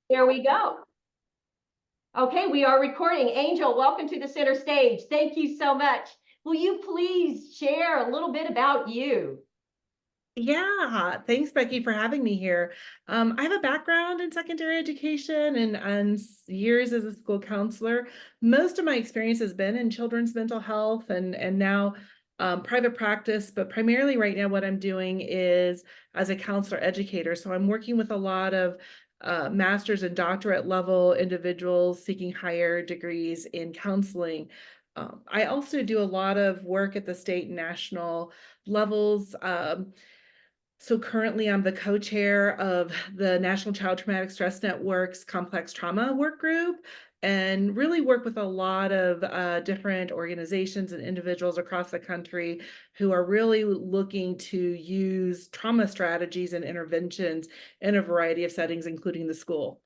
There we go. Okay, we are recording. Angel, welcome to the center stage. Thank you so much. Will you please share a little bit about you? Yeah, thanks, Becky, for having me here. I have a background in secondary education and years as a school counselor. Most of my experience has been in children's mental health and now private practice, but primarily right now what I'm doing is as a counselor educator. So I'm working with a lot of master's and doctorate level individuals seeking higher degrees in counseling. I also do a lot of work at the state and national levels. So currently I'm the co-chair of the National Child Traumatic Stress Network's Complex Trauma Work Group and really work with a lot of different organizations and individuals across the country who are really looking to use trauma strategies and interventions in a variety of settings, including the school.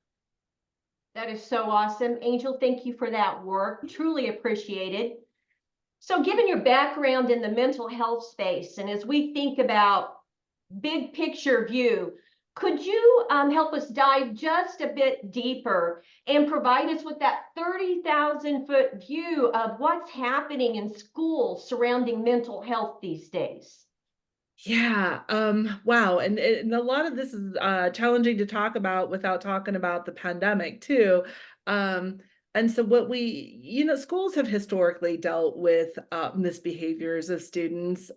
That is so awesome. Angel, thank you for that work. Truly appreciated. So, given your background in the mental health space, and as we think about big picture view, could you help us dive just a bit deeper and provide us with that 30,000-foot view of what's happening in schools surrounding mental health these days? Yeah, wow. And a lot of this is challenging to talk about without talking about the pandemic too. Um, and so what schools have historically dealt with misbehaviors of students.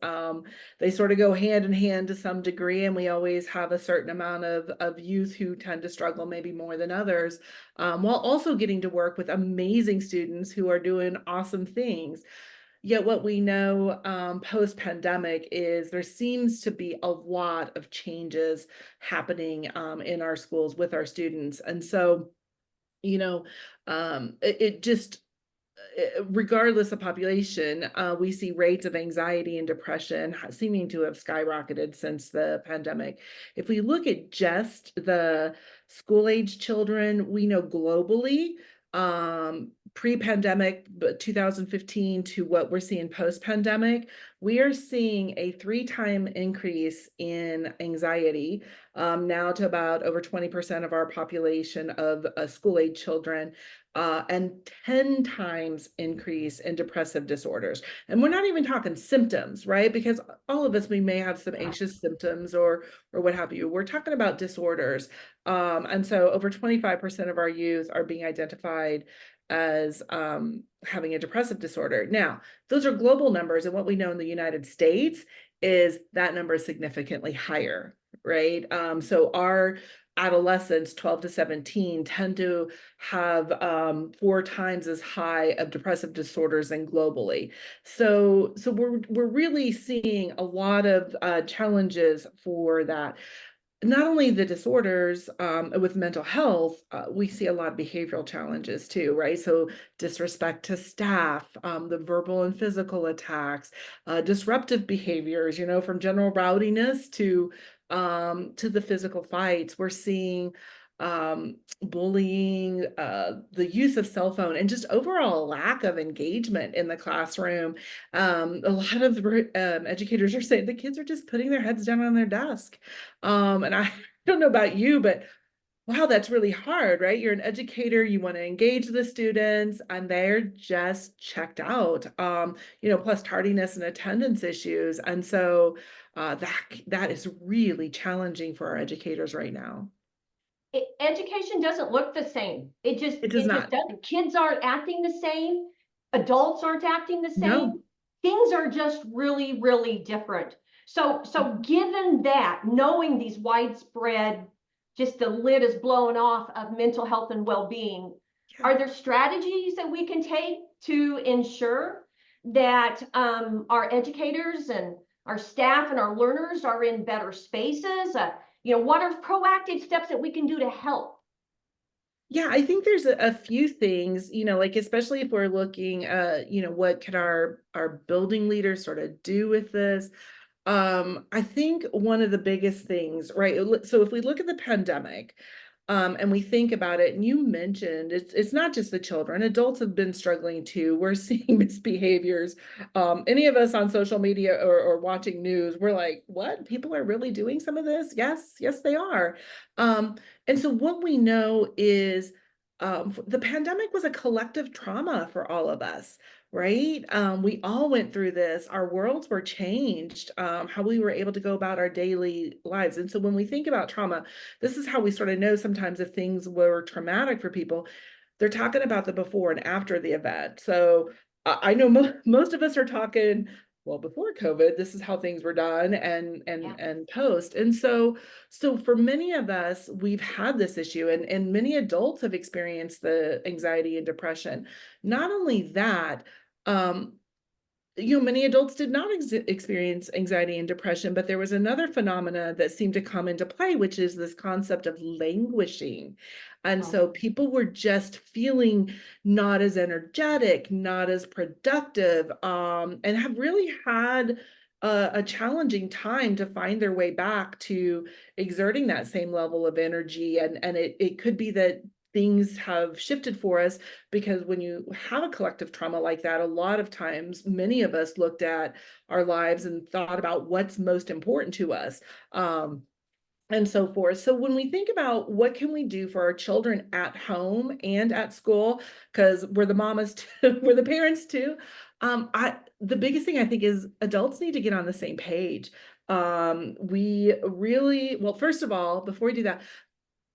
They sort of go hand in hand to some degree, and we always have a certain amount of youth who tend to struggle maybe more than others, while also getting to work with amazing students who are doing awesome things. Yet what we know post-pandemic is there seems to be a lot of changes happening in our schools with our students. And so, you know, it just, regardless of population, we see rates of anxiety and depression seeming to have skyrocketed since the pandemic. If we look at just the school age children, we know globally, pre-pandemic, but 2015 to what we're seeing post-pandemic, we are seeing a 3-time increase in anxiety, now to about over 20% of our population of school age children, and 10 times increase in depressive disorders. And we're not even talking symptoms, right? Because all of us, we may have some anxious symptoms or what have you. We're talking about disorders. And so over 25% of our youth are being identified as having a depressive disorder. Now, those are global numbers. And what we know in the United States is that number is significantly higher, right? So our adolescents 12 to 17 tend to have 4 times as high of depressive disorders than globally. So we're really seeing a lot of challenges for that. Not only the disorders with mental health, we see a lot of behavioral challenges too, right? So disrespect to staff, the verbal and physical attacks, disruptive behaviors, from general rowdiness to the physical fights. We're seeing bullying, the use of cell phone, and just overall lack of engagement in the classroom. A lot of educators are saying the kids are just putting their heads down on their desk. And I don't know about you, but wow, that's really hard, right? You're an educator, you want to engage the students, and they're just checked out. Plus tardiness and attendance issues. And so that is really challenging for our educators right now. Education doesn't look the same. It just It does it just not. doesn't. Kids aren't acting the same. Adults aren't acting the No. same. Things are just really, really different. So given that, knowing these widespread, just the lid is blown off of mental health and well-being, Yeah. are there strategies that we can take to ensure that our educators and our staff and our learners are in better spaces? What are proactive steps that we can do to help? Yeah, I think there's a few things, like especially if we're looking what can our building leaders sort of do with this? I think one of the biggest things, right? So if we look at the pandemic, And we think about it, and you mentioned it's not just the children, adults have been struggling too. We're seeing misbehaviors. Any of us on social media or watching news, we're like, what? People are really doing some of this? Yes, they are. And so what we know is the pandemic was a collective trauma for all of us, right? We all went through this. Our worlds were changed, how we were able to go about our daily lives. And so when we think about trauma, this is how we sort of know sometimes if things were traumatic for people. They're talking about the before and after the event. So I know most of us are talking, well, before COVID, this is how things were done, and post. And so for many of us, we've had this issue, and many adults have experienced the anxiety and depression. Not only that, um, many adults did not experience anxiety and depression, but there was another phenomena that seemed to come into play, which is this concept of languishing. And so people were just feeling not as energetic, not as productive, and have really had a challenging time to find their way back to exerting that same level of energy. And it could be that things have shifted for us, because when you have a collective trauma like that, a lot of times, many of us looked at our lives and thought about what's most important to us. And so forth. So when we think about what can we do for our children at home and at school, because we're the mamas too, we're the parents too. The biggest thing I think is adults need to get on the same page. We really, well, first of all, before we do that,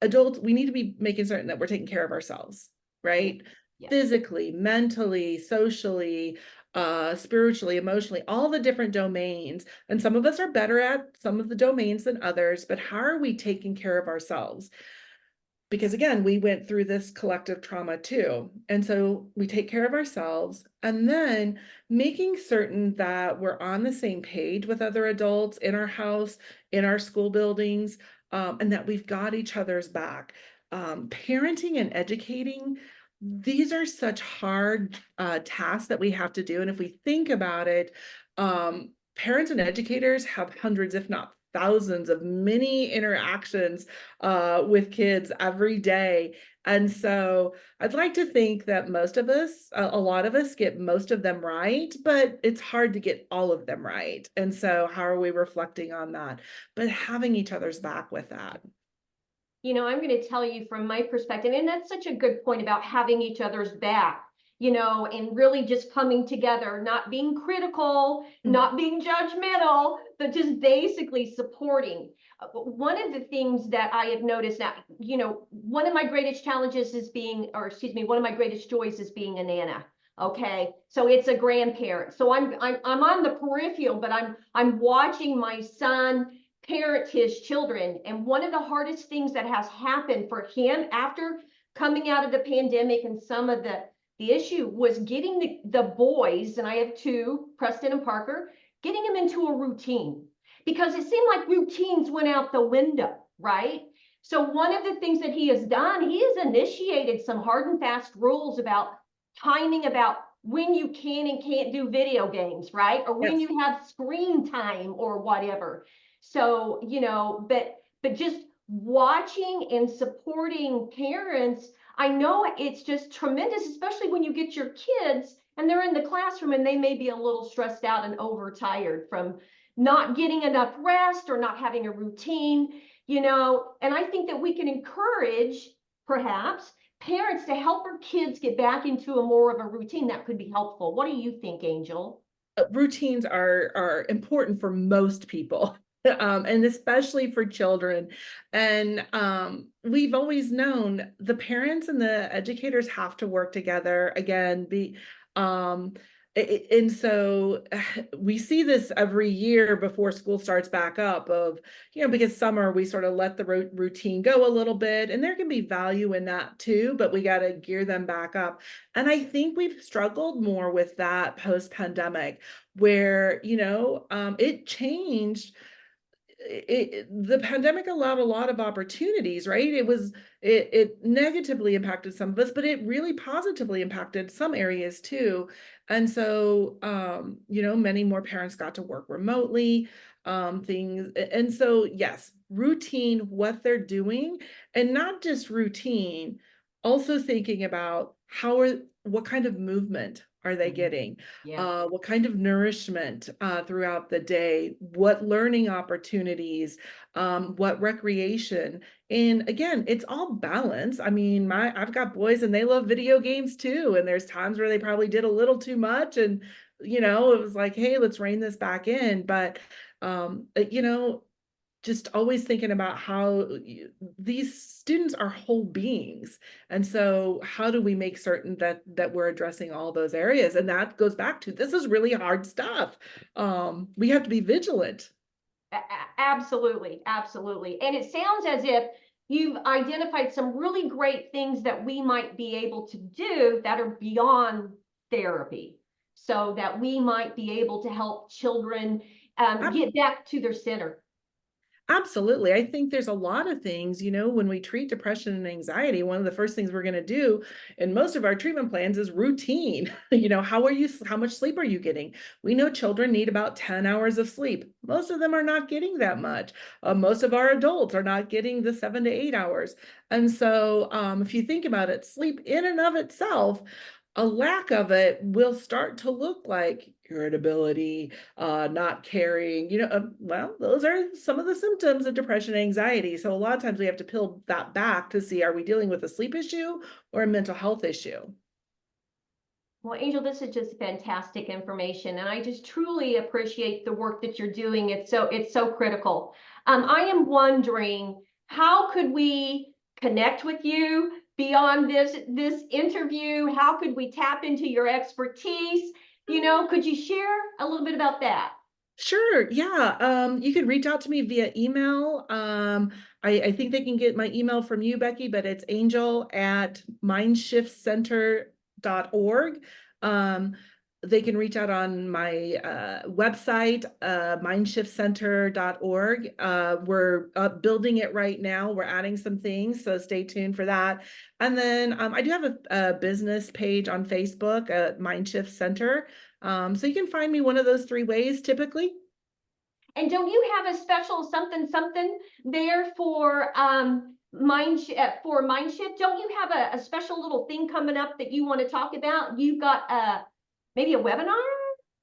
adults, we need to be making certain that we're taking care of ourselves, right? Yeah. Physically, mentally, socially, spiritually, emotionally, all the different domains. And some of us are better at some of the domains than others, but how are we taking care of ourselves? Because again, we went through this collective trauma too. And so we take care of ourselves, and then making certain that we're on the same page with other adults in our house, in our school buildings, and that we've got each other's back. Parenting and educating, these are such hard tasks that we have to do. And if we think about it, parents and educators have hundreds, if not thousands of mini interactions with kids every day. And so I'd like to think that most of us, a lot of us get most of them right, but it's hard to get all of them right. And so how are we reflecting on that? But having each other's back with that. I'm going to tell you from my perspective, and that's such a good point about having each other's back, and really just coming together, not being critical, not being judgmental, but just basically supporting. One of the things that I have noticed now, one of my greatest challenges is being, or excuse me, one of my greatest joys is being a nana. Okay, so it's a grandparent. So I'm on the peripheral, but I'm watching my son parent his children. And one of the hardest things that has happened for him after coming out of the pandemic and some of the issue was getting the boys, and I have two, Preston and Parker, getting them into a routine, because it seemed like routines went out the window, right? So one of the things that he has done, he has initiated some hard and fast rules about timing, about when you can and can't do video games, right? Or when Yes. you have screen time or whatever. So, but just watching and supporting parents, I know it's just tremendous, especially when you get your kids and they're in the classroom and they may be a little stressed out and overtired from not getting enough rest or not having a routine, and I think that we can encourage perhaps parents to help our kids get back into a more of a routine that could be helpful. What do you think, Angel? Routines are important for most people. And especially for children. And we've always known the parents and the educators have to work together. Again, um, and so we see this every year before school starts back up of, because summer we sort of let the routine go a little bit, and there can be value in that too, but we got to gear them back up. And I think we've struggled more with that post-pandemic, where, it changed. The pandemic allowed a lot of opportunities, right? It negatively impacted some of us, but it really positively impacted some areas too. And so, many more parents got to work remotely. things. And so, yes, routine, what they're doing, and not just routine, also thinking about what kind of movement are they getting? Yeah. What kind of nourishment throughout the day? What learning opportunities? What recreation? And again, it's all balance. I mean, I've got boys and they love video games too. And there's times where they probably did a little too much, and it was like, hey, let's rein this back in. But you know, just always thinking about how these students are whole beings, and so how do we make certain that we're addressing all those areas? And that goes back to, this is really hard stuff. We have to be vigilant. Absolutely, absolutely. And it sounds as if you've identified some really great things that we might be able to do that are beyond therapy, so that we might be able to help children get back to their center. Absolutely. I think there's a lot of things, when we treat depression and anxiety, one of the first things we're going to do in most of our treatment plans is routine. How much sleep are you getting? We know children need about 10 hours of sleep. Most of them are not getting that much. Most of our adults are not getting the 7 to 8 hours. And so if you think about it, sleep in and of itself, a lack of it will start to look like irritability, not caring, well, those are some of the symptoms of depression and anxiety. So a lot of times we have to peel that back to see, are we dealing with a sleep issue or a mental health issue? Well, Angel, this is just fantastic information, and I just truly appreciate the work that you're doing. It's so critical. I am wondering, how could we connect with you beyond this interview? How could we tap into your expertise? Could you share a little bit about that? Sure. Yeah. You can reach out to me via email. I think they can get my email from you, Becky, but it's angel@mindshiftcenter.org. Um, they can reach out on my website, mindshiftcenter.org. We're building it right now. We're adding some things, so stay tuned for that. And then I do have a business page on Facebook at Mindshift Center. So you can find me one of those three ways typically. And don't you have a special something something there for for Mindshift? Don't you have a special little thing coming up that you want to talk about? You've got maybe a webinar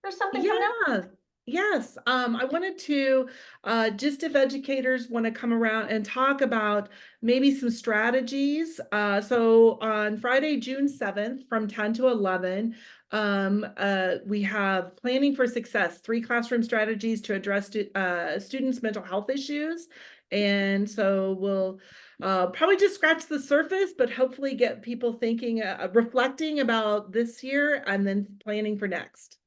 or something coming up? Yeah. Yes. I wanted to just, if educators want to come around and talk about maybe some strategies. So on Friday, June 7th from 10 to 11, we have Planning for Success, 3 classroom strategies to address students' mental health issues. And so we'll probably just scratch the surface, but hopefully get people thinking, reflecting about this year and then planning for next.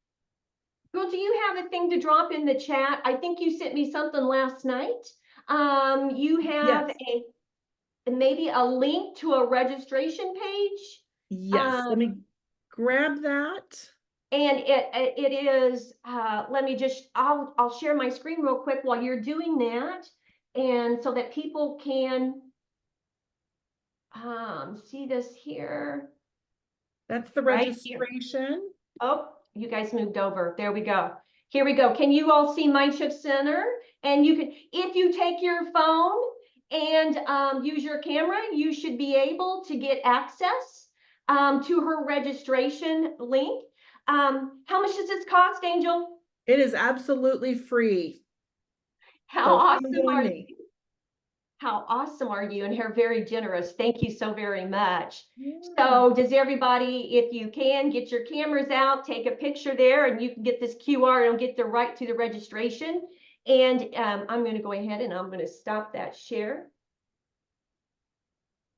Well, do you have a thing to drop in the chat? I think you sent me something last night. You have Yes. maybe a link to a registration page. Yes, let Um, me grab that. And it is, let me just, I'll share my screen real quick while you're doing that. And so that people can see this here, That's the right here. registration. Oh, you guys moved over. There we go. Here we go. Can you all see Mindshift Center? And you can, if you take your phone and use your camera, you should be able to get access to her registration link. How much does this cost, Angel? It is absolutely free. How So come awesome join are me. you? How awesome are you? And you're very generous. Thank you so very much. Yeah. So does everybody, if you can, get your cameras out, take a picture there, and you can get this QR and get the right to the registration. And I'm going to go ahead and I'm going to stop that share.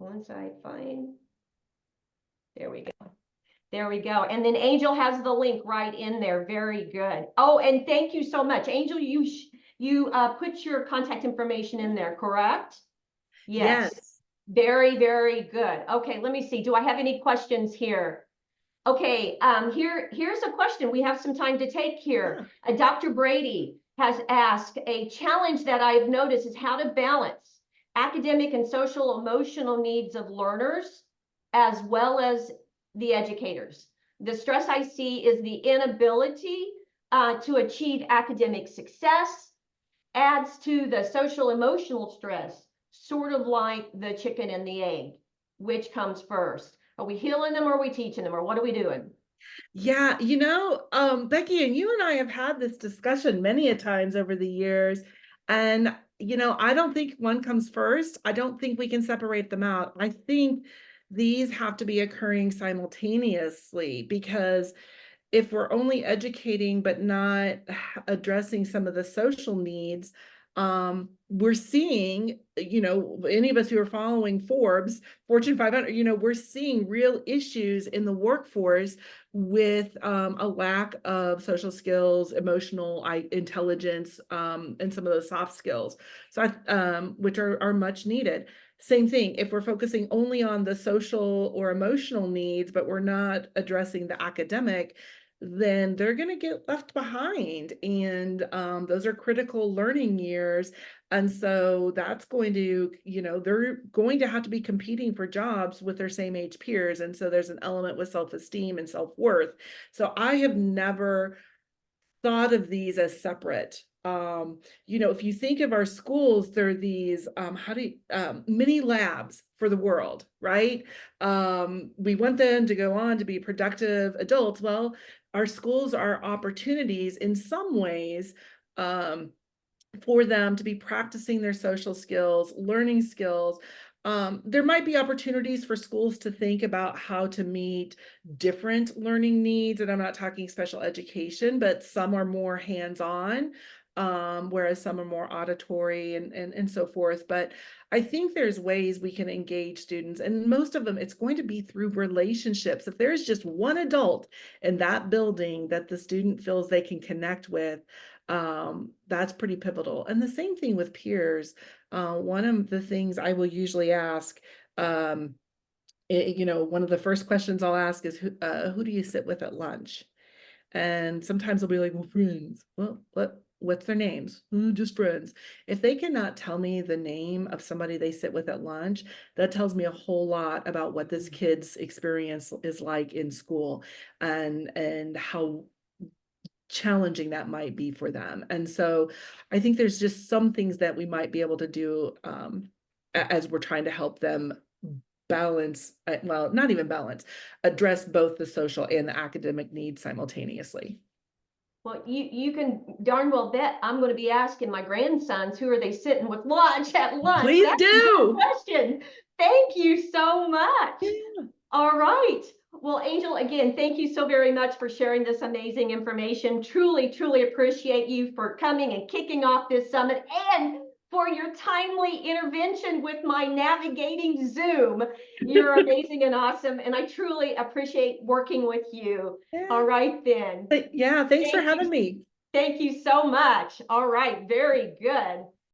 Once I find, there we go. There we go. And then Angel has the link right in there. Very good. Oh, and thank you so much. Angel, you put your contact information in there, correct? Yes. Yes. Very, very good. Okay, let me see. Do I have any questions here? Okay, here's a question. We have some time to take here. Yeah. Dr. Brady has asked, a challenge that I've noticed is how to balance academic and social emotional needs of learners as well as the educators. The stress I see is the inability to achieve academic success adds to the social emotional stress, sort of like the chicken and the egg. Which comes first? Are we healing them or are we teaching them, or what are we doing? Yeah, Becky, and you and I have had this discussion many a times over the years. And, I don't think one comes first. I don't think we can separate them out. I think these have to be occurring simultaneously, because if we're only educating but not addressing some of the social needs, we're seeing, any of us who are following Fortune 500, we're seeing real issues in the workforce with a lack of social skills, emotional intelligence, and some of those soft skills, so which are much needed. Same thing, if we're focusing only on the social or emotional needs, but we're not addressing the academic, then they're going to get left behind. And those are critical learning years. And so that's going to, they're going to have to be competing for jobs with their same age peers. And so there's an element with self-esteem and self-worth. So I have never thought of these as separate. If you think of our schools, they're these mini labs for the world, right? We want them to go on to be productive adults. Well, our schools are opportunities in some ways for them to be practicing their social skills, learning skills. There might be opportunities for schools to think about how to meet different learning needs. And I'm not talking special education, but some are more hands-on, whereas some are more auditory and so forth. But I think there's ways we can engage students, and most of them, it's going to be through relationships. If there's just one adult in that building that the student feels they can connect with, that's pretty pivotal. And the same thing with peers. One of the things I will usually ask, one of the first questions I'll ask is, who do you sit with at lunch? And sometimes they'll be like, well, friends. Well, what's their names? Just friends. If they cannot tell me the name of somebody they sit with at lunch, that tells me a whole lot about what this kid's experience is like in school, and how challenging that might be for them. And so I think there's just some things that we might be able to do, as we're trying to help them balance, well, not even balance, address both the social and the academic needs simultaneously. Well, you can darn well bet I'm going to be asking my grandsons, who are they sitting with lunch at lunch? Please That's a good do. question. Thank you so much. Yeah. All right. Well, Angel, again, thank you so very much for sharing this amazing information. Truly, truly appreciate you for coming and kicking off this summit, and for your timely intervention with my navigating Zoom. You're amazing and awesome, and I truly appreciate working with you. Yeah. All right, then. But yeah, thanks for Thank having you. me. Thank you so much. All right, very good.